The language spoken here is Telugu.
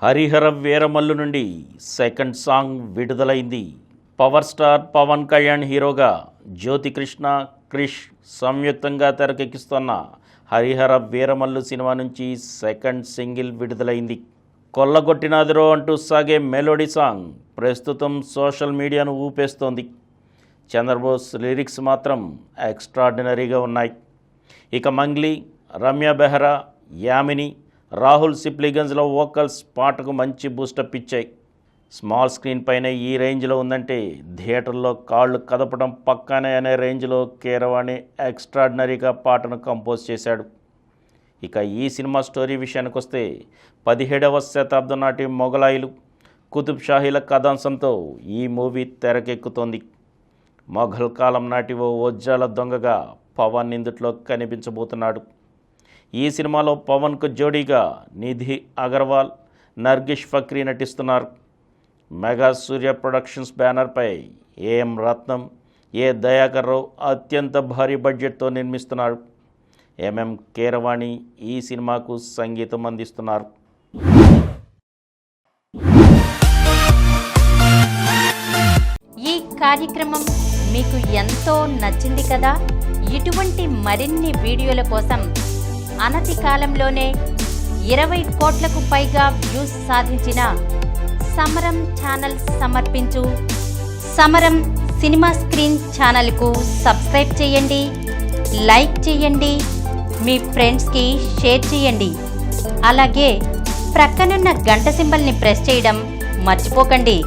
హరిహర వీరమల్లు నుండి సెకండ్ సాంగ్ విడుదలైంది. పవర్ స్టార్ పవన్ కళ్యాణ్ హీరోగా జ్యోతికృష్ణ, క్రిష్ సంయుక్తంగా తెరకెక్కిస్తున్న హరిహర వీరమల్లు సినిమా నుంచి సెకండ్ సింగిల్ విడుదలైంది. కొల్లగొట్టినాదిరో అంటూ సాగే మెలోడీ సాంగ్ ప్రస్తుతం సోషల్ మీడియాను ఊపేస్తోంది. చంద్రబోస్ లిరిక్స్ మాత్రం ఎక్స్ట్రాడినరీగా ఉన్నాయి. ఇక మంగ్లీ, రమ్య బెహ్రా, యామిని, రాహుల్ సిప్లిగంజ్లో వోకల్స్ పాటకు మంచి బూస్టప్ ఇచ్చాయి. స్మాల్ స్క్రీన్ పైన ఈ రేంజ్లో ఉందంటే థియేటర్లో కాళ్ళు కదపడం పక్కానే అనే రేంజ్లో కీరవాణి ఎక్స్ట్రాడినరీగా పాటను కంపోజ్ చేశాడు. ఇక ఈ సినిమా స్టోరీ విషయానికి వస్తే 17వ శతాబ్దం నాటి మొఘలాయిలు, కుతుబ్ షాహీల కథాంశంతో ఈ మూవీ తెరకెక్కుతోంది. మొఘల్ కాలం నాటి ఓ వజ్రాల దొంగగా పవన్ ఇందుట్లో కనిపించబోతున్నాడు. ఈ సినిమాలో పవన్కు జోడీగా నిధి అగర్వాల్, నర్గిష్ ఫక్రీ నటిస్తున్నారు. మెగా సూర్య ప్రొడక్షన్స్ బ్యానర్పై ఏఎం రత్నం, ఏ దయాకర్ రావు అత్యంత భారీ బడ్జెట్తో నిర్మిస్తున్నారు. ఎంఎం కీరవాణి ఈ సినిమాకు సంగీతం అందిస్తున్నారు. ఈ కార్యక్రమం మీకు ఎంతో నచ్చింది కదా. ఇటువంటి మరిన్ని వీడియోల కోసం అనతి కాలంలోనే 20 కోట్లకు పైగా వ్యూస్ సాధించిన సమరం ఛానల్ సమర్పించు సమరం సినిమా స్క్రీన్ ఛానల్కు సబ్స్క్రైబ్ చేయండి, లైక్ చేయండి, మీ ఫ్రెండ్స్కి షేర్ చేయండి. అలాగే ప్రక్కనున్న గంట సింబల్ని ప్రెస్ చేయడం మర్చిపోకండి.